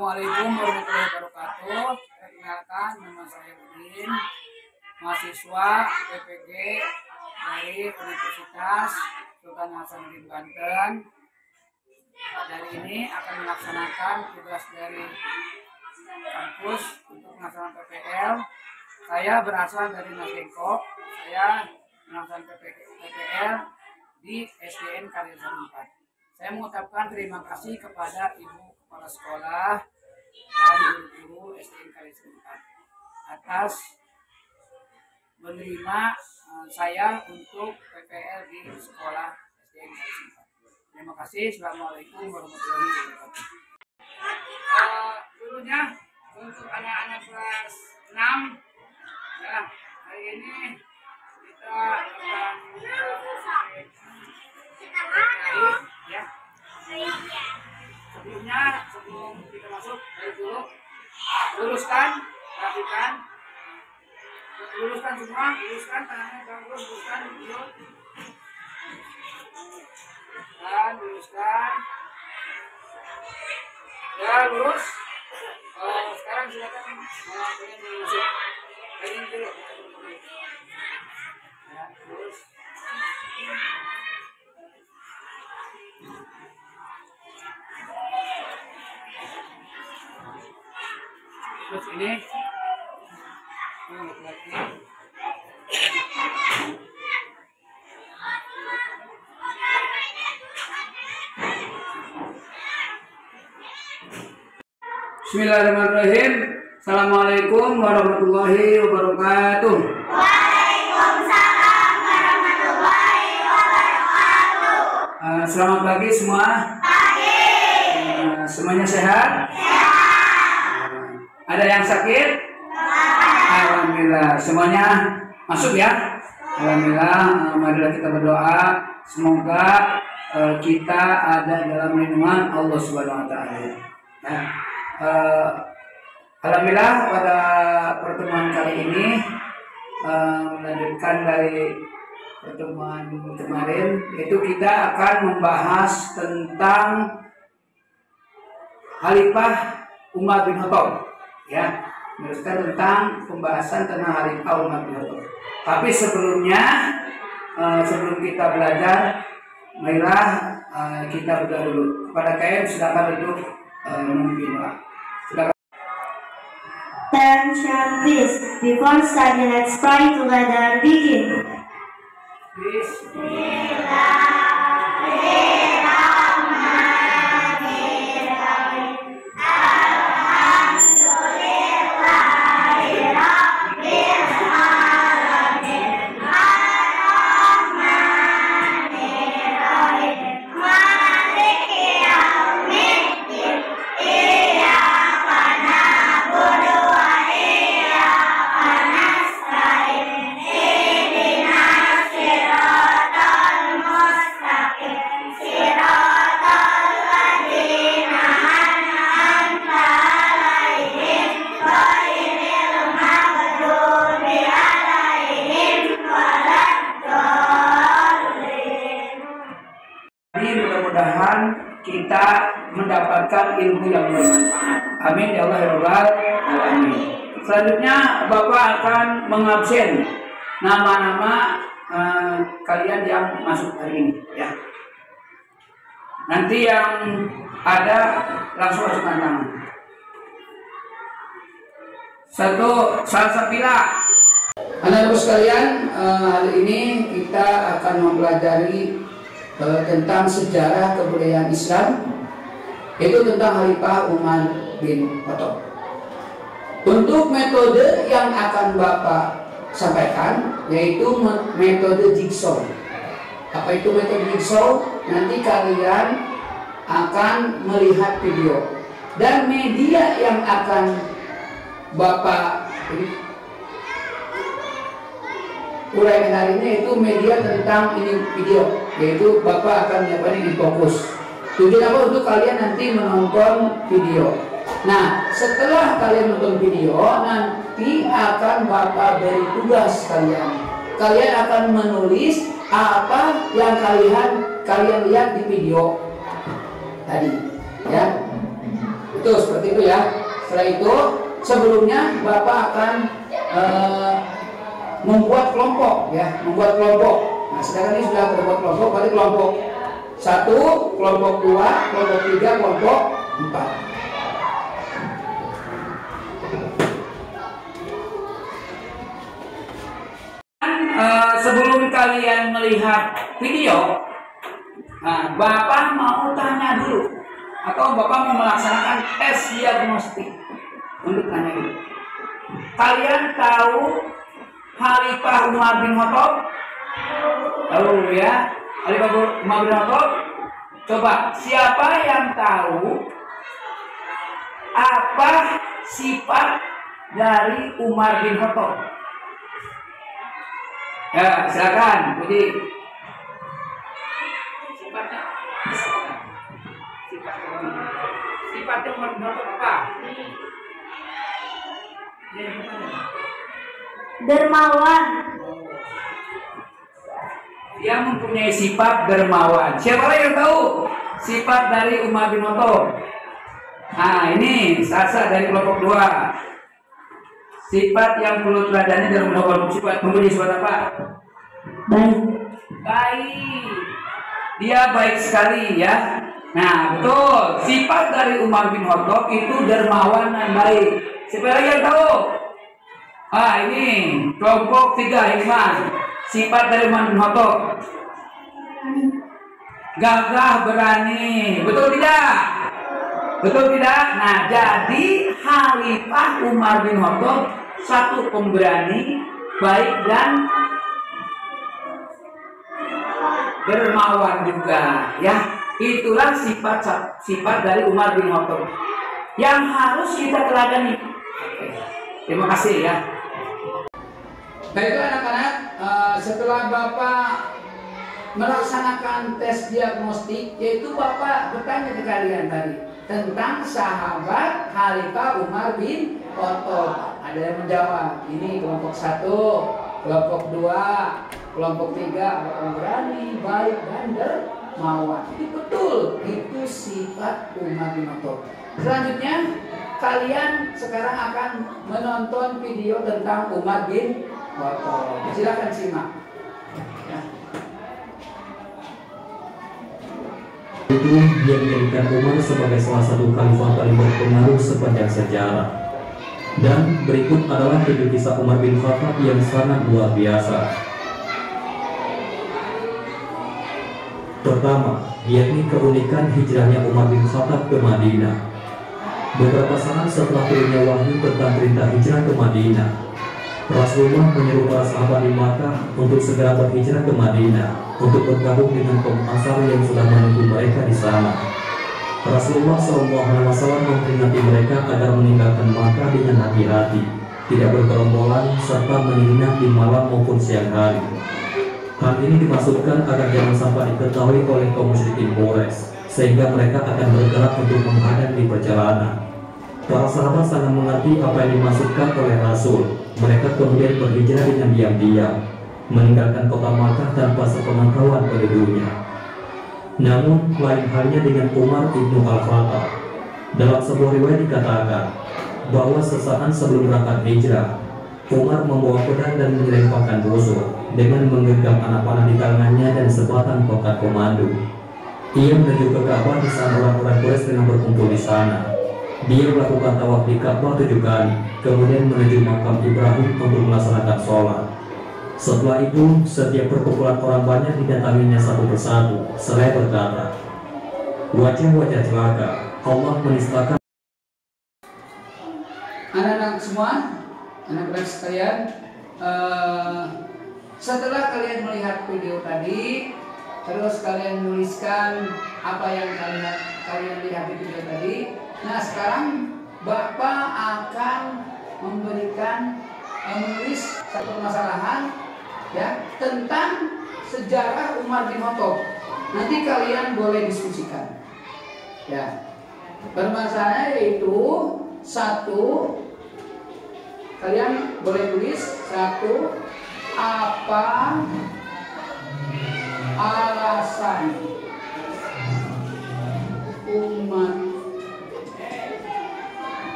Assalamualaikum warahmatullahi wabarakatuh. Perkenalkan, nama saya Udin, mahasiswa PPG dari Universitas Sultan Hasanuddin Banten. Dari ini akan melaksanakan tugas dari kampus untuk melaksanakan PPL. Saya berasal dari Nasdengko. Saya melaksanakan PPL di SDN Karyasari 4. Saya mengucapkan terima kasih kepada Ibu Kepala Sekolah dan guru-guru SDN Karyasari 4 atas menerima saya untuk PPL di sekolah SDN Karyasari 4. Terima kasih. Assalamualaikum warahmatullahi wabarakatuh. Dulunya untuk anak-anak kelas 6, ya, hari ini kita akan ya. Sebelum kita masuk, dulu luruskan, rapikan, luruskan semua, luruskan tangannya, bagus, luruskan dulu, dan luruskan, ya lurus. Sekarang silakan kalian masuk, kalian dulu, ya lurus. Terus ini laki-laki. Bismillahirrahmanirrahim. Assalamualaikum warahmatullahi wabarakatuh. Waalaikumsalam warahmatullahi wabarakatuh. Selamat pagi semua. Pagi. Semuanya sehat? Ada yang sakit? Alhamdulillah. Semuanya masuk ya? Alhamdulillah. Marilah kita berdoa. Semoga kita ada dalam lindungan Allah Subhanahu Wa Taala. Ya. Alhamdulillah pada pertemuan kali ini melanjutkan dari pertemuan kemarin, yaitu kita akan membahas tentang Khalifah Umar bin Khattab. Ya, meneruskan tentang pembahasan tentang Khalifah Umar bin Khattab. Tapi sebelumnya, sebelum kita belajar, marilah kita berdoa dulu. Kepada kalian silakan duduk memimpin doa. Silakan. Attention please. Before study, let's pray together. Begin. Mudah-mudahan kita mendapatkan ilmu yang bermanfaat. Amin ya Allah ya Rabbal alamin. Selanjutnya Bapak akan mengabsen nama-nama kalian yang masuk hari ini ya. Nanti yang ada langsung masukkan tangan. Salsabila. Anak-anak sekalian, hari ini kita akan mempelajari tentang sejarah kebudayaan Islam, yaitu tentang Khalifah Umar bin Khattab. Untuk metode yang akan Bapak sampaikan yaitu metode jigsaw. Apa itu metode jigsaw? Nanti kalian akan melihat video, dan media yang akan Bapak uraikan hari ini itu media tentang ini video, yaitu Bapak akan menyiapkan ini fokus. Tujuan apa? Untuk kalian nanti menonton video. Nah, setelah kalian menonton video, nanti akan Bapak beri tugas kalian. Kalian akan menulis apa yang kalian lihat di video tadi, ya. Betul, seperti itu ya. Setelah itu sebelumnya Bapak akan membuat kelompok ya, membuat kelompok. Nah, sekarang ini sudah terbuat kelompok, berarti kelompok 1, kelompok 2, kelompok 3, kelompok 4. Sebelum kalian melihat video, nah, Bapak mau tanya dulu, atau Bapak mau melaksanakan tes diagnostik untuk tanya dulu. Kalian tahu Khalifah Umar bin Khattab? Tahu ya, Khalifah Umar bin Khattab. Coba, siapa yang tahu apa sifat dari Umar bin Khattab? Ya, silakan, Budi. Sifatnya Umar bin Khattab apa? Dermawan. Dia mempunyai sifat dermawan. Siapa yang tahu sifat dari Umar bin Khattab? Nah, ini Sasa dari kelompok 2. Sifat yang perlu teladani dalam kelompok sifat mempunyai sifat apa? Baik. Baik. Dia baik sekali ya. Nah, betul. Sifat dari Umar bin Khattab itu dermawan dan baik. Siapa lagi yang tahu? Ah, ini kelompok 3 ini Mas. Sifat dari Umar bin Khattab. Gagah berani. Betul tidak? Betul tidak? Nah, jadi Khalifah Umar bin Khattab satu pemberani, baik dan dermawan juga ya. Itulah sifat dari Umar bin Khattab yang harus kita teladani. Terima kasih ya. Baiklah anak-anak, setelah Bapak melaksanakan tes diagnostik, yaitu Bapak bertanya ke kalian tadi tentang sahabat Khalifah Umar bin Khattab. Ada yang menjawab, ini kelompok 1, kelompok 2, kelompok 3, berani, baik dan dermawan. Itu betul, itu sifat Umar bin Khattab. Selanjutnya kalian sekarang akan menonton video tentang Umar bin Khattab. Silakan simak. Itu yang menjadikan Umar sebagai salah satu khalifah paling berpengaruh sepanjang sejarah. Dan berikut adalah video kisah Umar bin Khattab yang sangat luar biasa. Pertama, yakni keunikan hijrahnya Umar bin Khattab ke Madinah. Beberapa saat setelah turunnya wahyu tentang perintah hijrah ke Madinah, Rasulullah menyeru para sahabat di Makkah untuk segera berhijrah ke Madinah untuk bergabung dengan kaum Ansar yang sudah menunggu mereka di sana. Rasulullah SAW memperingati mereka agar meninggalkan Makkah dengan hati-hati, tidak bergerombolan serta menginap di malam maupun siang hari. Hal ini dimaksudkan agar jangan sampai diketahui oleh kaum musyrikin Quraisy, sehingga mereka akan bergerak untuk menghadang di perjalanan. Para sahabat sangat mengerti apa yang dimaksudkan oleh Rasul. Mereka kemudian berhijrah dengan diam-diam, meninggalkan kota Makkah tanpa sepengetahuan penduduknya. Namun, lain halnya dengan Umar ibnu Al-Khattab. Dalam sebuah riwayat dikatakan bahwa sesaat sebelum berangkat hijrah, Umar membawa pedang dan melemparkan busur dengan menggenggam anak panah di tangannya dan sebatang tongkat komando. Ia menuju ke Ka'bah di saat orang-orang Quraisy tengah berkumpul di sana. Dia melakukan tawaf di Ka'bah 7 kali, kemudian menuju makam Ibrahim untuk melaksanakan sholat. Setelah itu, setiap perkumpulan orang banyak didatanginya satu persatu, seraya berkata, "Wajah-wajah celaka, Allah menistakan." Anak-anak semua, anak-anak sekalian, setelah kalian melihat video tadi, terus kalian menuliskan apa yang kalian lihat di video tadi. Nah, sekarang Bapak akan menulis satu permasalahan ya tentang sejarah Umar bin Khattab. Nanti kalian boleh diskusikan. Ya, permasalahannya yaitu 1, kalian boleh tulis 1, apa alasan umat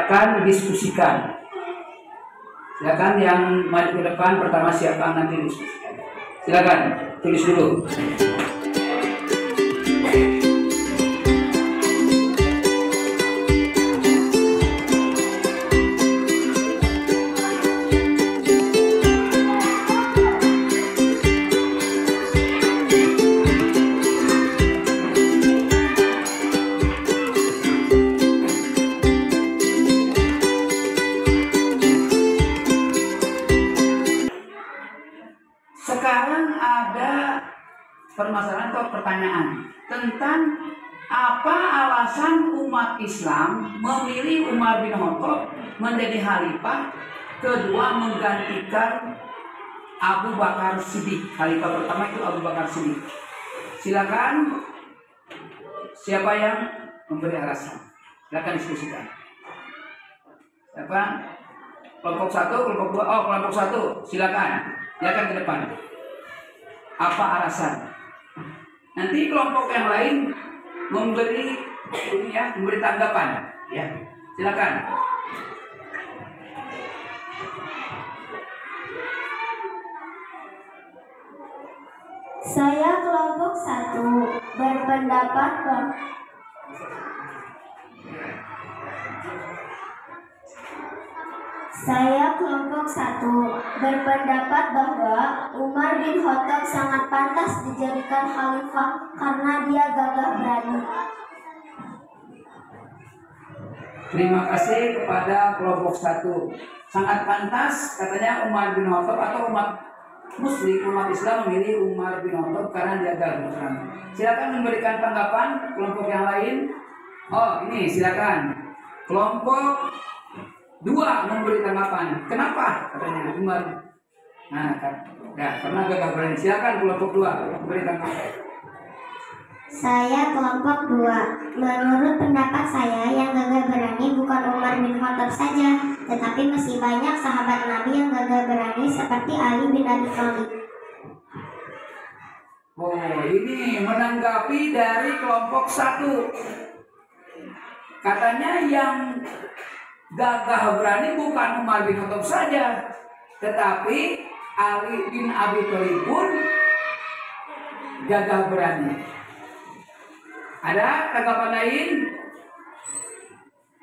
akan diskusikan. Silakan yang maju ke depan pertama, siapa nanti diskusikan. Silakan tulis dulu. Sekarang ada permasalahan atau pertanyaan tentang apa alasan umat Islam memilih Umar bin Khattab menjadi khalifah kedua menggantikan Abu Bakar Siddiq. Khalifah pertama itu Abu Bakar Siddiq. Silakan, siapa yang memberi alasan? Silakan diskusikan. Siapa? Kelompok satu, kelompok dua. Oh, kelompok satu, silakan. Silakan ke depan. Apa alasan? Nanti kelompok yang lain memberi memberi tanggapan. Ya, silakan. Saya kelompok 1 berpendapat bahwa Umar bin Khattab sangat pantas dijadikan khalifah karena dia gagah berani. Terima kasih kepada kelompok 1. Sangat pantas katanya Umar bin Khattab atau umat Muslim, umat Islam memilih Umar bin Khattab karena dia gagah berani. Silakan memberikan tanggapan kelompok yang lain. Oh, ini silakan. Kelompok 2 memberi tanggapan. Kenapa? Katanya Umar. Nah, karena gagah berani. Silakan kelompok 2 memberi tanggapan. Saya kelompok 2. Menurut pendapat saya, yang gagah berani bukan Umar bin Khattab saja, tetapi masih banyak sahabat Nabi yang gagah berani seperti Ali bin Abi Thalib. Oh, ini menanggapi dari kelompok 1. Katanya yang gagah berani bukan Umar bin Khattab saja, tetapi Ali bin Abi Thalib pun gagah berani. Ada tanggapan lain?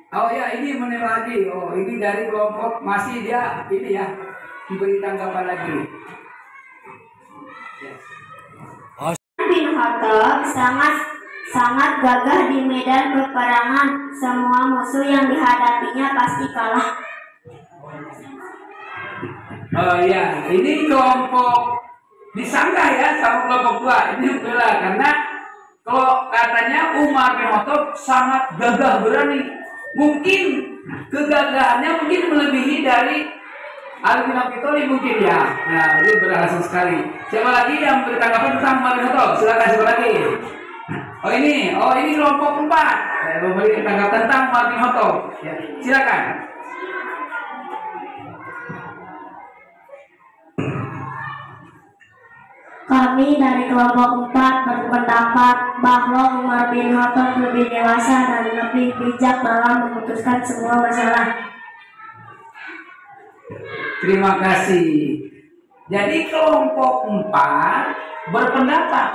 Oh ya, ini menilai lagi. Oh, ini dari kelompok masih dia ini ya, diberi tanggapan lagi. Bin Khattab sangat gagah di medan peperangan. Semua musuh yang dihadapinya pasti kalah. Oh ya, ini kelompok disangka ya sama kelompok 2. Ini benar karena kalau katanya Umar bin Khattab sangat gagah berani, mungkin kegagahannya mungkin melebihi dari Ali bin Abi Thalib mungkin ya. Nah, ini berhasil sekali. Siapa lagi yang beri tanggapan tentang Umar bin Khattab? Silakan, siapa lagi? Oh ini kelompok 4 memberi tanggapan tentang Umar bin Khattab. Ya, silakan. Kami dari kelompok 4 berpendapat bahwa Umar bin Khattab lebih dewasa dan lebih bijak dalam memutuskan semua masalah. Terima kasih. Jadi kelompok 4 berpendapat,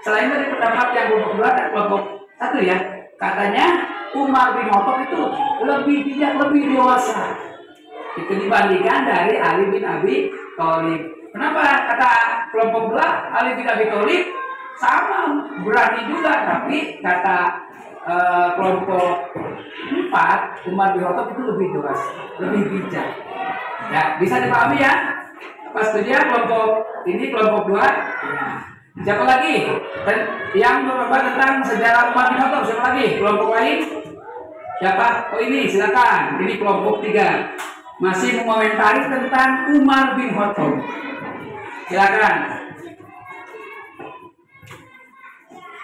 selain dari pendapat yang kelompok 2 dan kelompok 1 ya, katanya Umar bin Khattab itu lebih bijak, lebih dewasa itu dibandingkan dari Ali bin Abi Thalib. Kenapa kata kelompok 2 Ali bin Abi Thalib sama berani juga, tapi kata kelompok 4 Umar bin Khattab itu lebih dewasa, lebih bijak. Ya, bisa dipahami ya? Pas setuju ya kelompok ini, kelompok 2. Ya. Siapa lagi yang berpendapat tentang sejarah Umar bin Khattab? Siapa lagi? Kelompok lain? Siapa? Oh ini silakan. Ini kelompok 3 masih mengomentari tentang Umar bin Khattab. Silakan.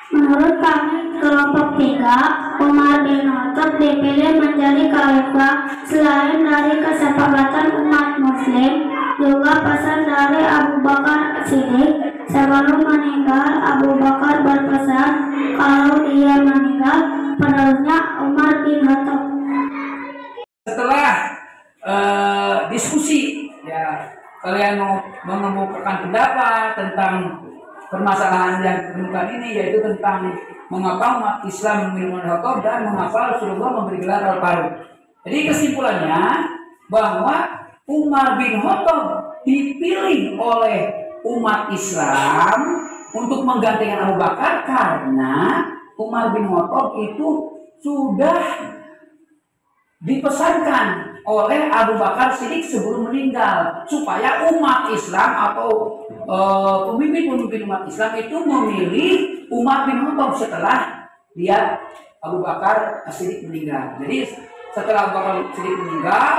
Menurut kami kelompok 3, Umar bin Khattab dipilih menjadi khalifah selain dari kesepakatan umat Muslim, juga pesan dari Abu Bakar Siddiq. Sebelum meninggal, Abu Bakar berpesan kalau dia meninggal penerusnya Umar bin Khattab. Setelah diskusi, ya kalian mau mengemukakan pendapat tentang permasalahan yang ditemukan ini, yaitu tentang mengapa umat Islam memilih Al-Khattab dan mengapa Rasulullah memberi gelar Al-Faruq. Jadi kesimpulannya bahwa Umar bin Khattab dipilih oleh umat Islam untuk menggantikan Abu Bakar karena Umar bin Khattab itu sudah dipesankan oleh Abu Bakar Siddiq sebelum meninggal supaya umat Islam atau pemimpin-pemimpin umat Islam itu memilih Umar bin Khattab setelah dia Abu Bakar Siddiq meninggal. Jadi setelah Abu Bakar Siddiq meninggal,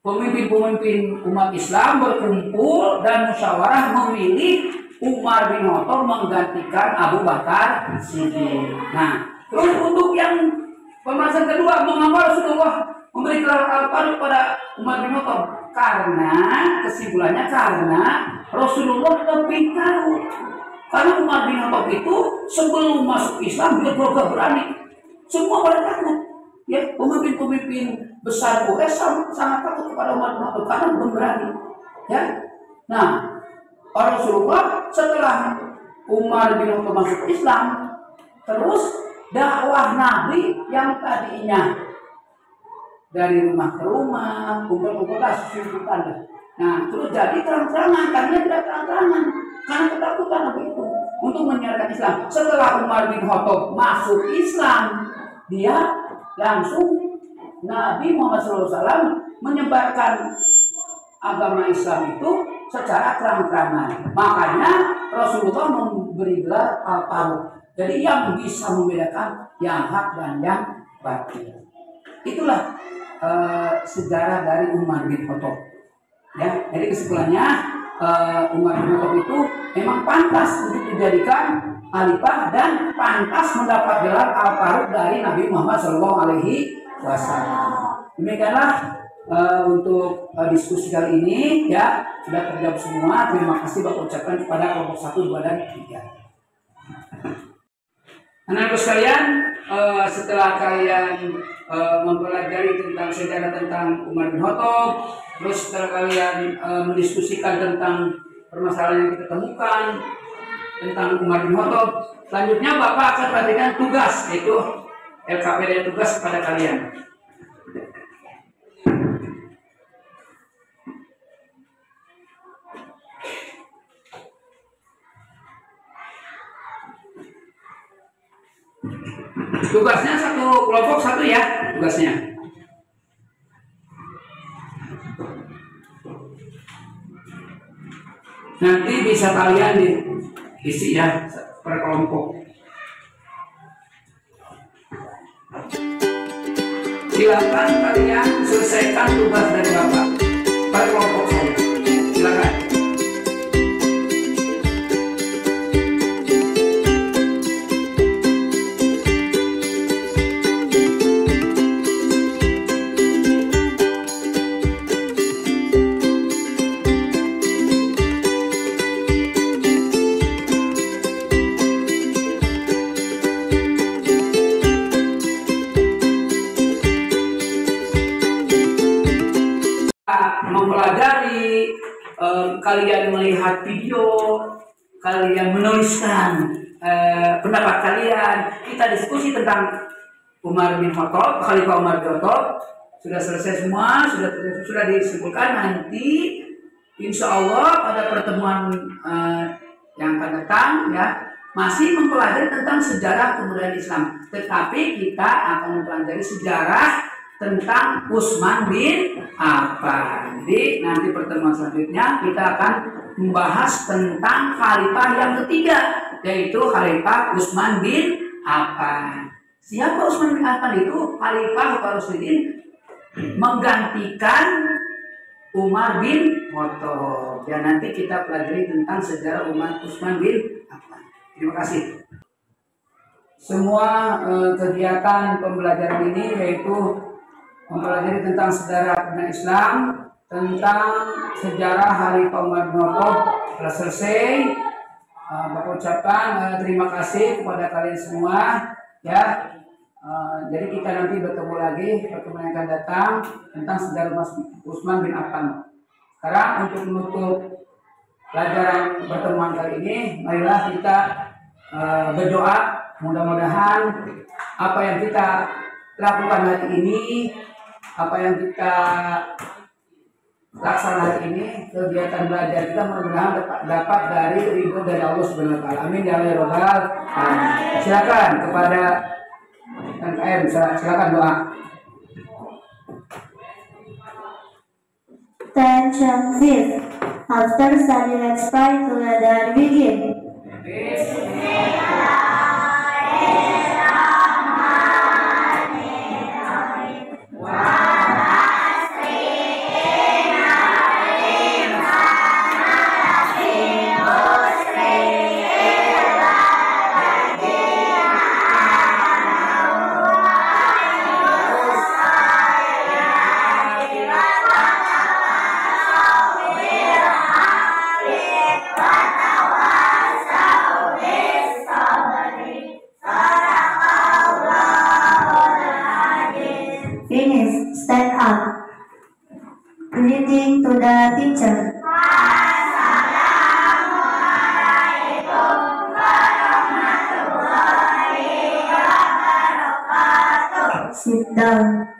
pemimpin-pemimpin umat Islam berkumpul dan musyawarah memilih Umar bin Khattab menggantikan Abu Bakar Siddiq. Nah, terus untuk yang pembahasan kedua, mengapa Rasulullah memberi gelar Al-Faruq pada Umar bin Khattab? Karena kesimpulannya karena Rasulullah lebih tahu. Karena Umar bin Khattab itu sebelum masuk Islam dia gagah berani. Semua pada takut. Ya, pemimpin-pemimpin besar Quraisy sangat takut kepada Umar bin Khattab karena belum berani. Ya. Nah, Rasulullah setelah Umar bin Khattab masuk Islam, terus dakwah Nabi yang tadinya dari rumah ke rumah, kumpul-kumpul susukan. Nah, terus jadi terang-terangan, tadinya tidak terang-terangan karena ketakutan Nabi itu untuk menyiarkan Islam. Setelah Umar bin Khattab masuk Islam, dia langsung Nabi Muhammad SAW menyebarkan agama Islam itu secara terang-terangan. Makanya Rasulullah memberi gelar Al-Faruq. Jadi yang bisa membedakan yang hak dan yang batil. Itulah sejarah dari Umar bin Khattab. Ya, jadi kesimpulannya Umar bin Khattab itu memang pantas untuk dijadikan khalifah dan pantas mendapat gelar Al-Faruq dari Nabi Muhammad SAW. Demikianlah untuk diskusi kali ini, ya sudah terjawab semua. Terima kasih Bapak ucapkan kepada kelompok 1, 2, dan 3. Anak-anak sekalian, setelah kalian mempelajari tentang sejarah tentang Umar bin Khattab, terus setelah kalian mendiskusikan tentang permasalahan yang kita temukan tentang Umar bin Khattab, selanjutnya Bapak akan perhatikan tugas, yaitu LKPD tugas kepada kalian. Tugasnya satu kelompok satu ya, tugasnya. Nanti bisa kalian diisi ya per kelompok. Silakan kalian selesaikan tugas dari Bapak per kelompok saya. Silakan. Mempelajari, kalian melihat video, kalian menuliskan pendapat kalian, kita diskusi tentang Umar bin Khattab, Khalifah Umar bin Khattab. Sudah selesai semua, sudah disimpulkan. Nanti insya Allah pada pertemuan yang akan datang ya, masih mempelajari tentang sejarah kemudahan Islam, tetapi kita akan mempelajari sejarah tentang Utsman bin Affan. Jadi nanti pertemuan selanjutnya kita akan membahas tentang khalifah yang ketiga, yaitu Khalifah Utsman bin Affan. Siapa Utsman bin Affan itu? Khalifah Rasulullah menggantikan Umar bin Khattab. Ya, nanti kita pelajari tentang sejarah Utsman bin Affan. Terima kasih. Semua kegiatan pembelajaran ini yaitu mempelajari tentang sejarah agama Islam, tentang sejarah Khalifah Umar bin Khattab telah selesai. Bapak ucapkan terima kasih kepada kalian semua. Ya, Jadi kita nanti bertemu lagi pertemuan yang akan datang tentang sejarah Mas Utsman bin Affan. Sekarang untuk menutup pelajaran pertemuan kali ini, marilah kita berdoa. Mudah-mudahan apa yang kita lakukan hari ini, apa yang kita laksanakan hari ini, kegiatan belajar kita mudah-mudahan dapat dari ridho dari Allah Subhanahu wa taala. Amin ya rabbal alamin. Silakan kepada NKM, silakan doa. Attention please. After study, let's pray together. Begin. Finish. Stand up. Greeting to the teacher. Sit down.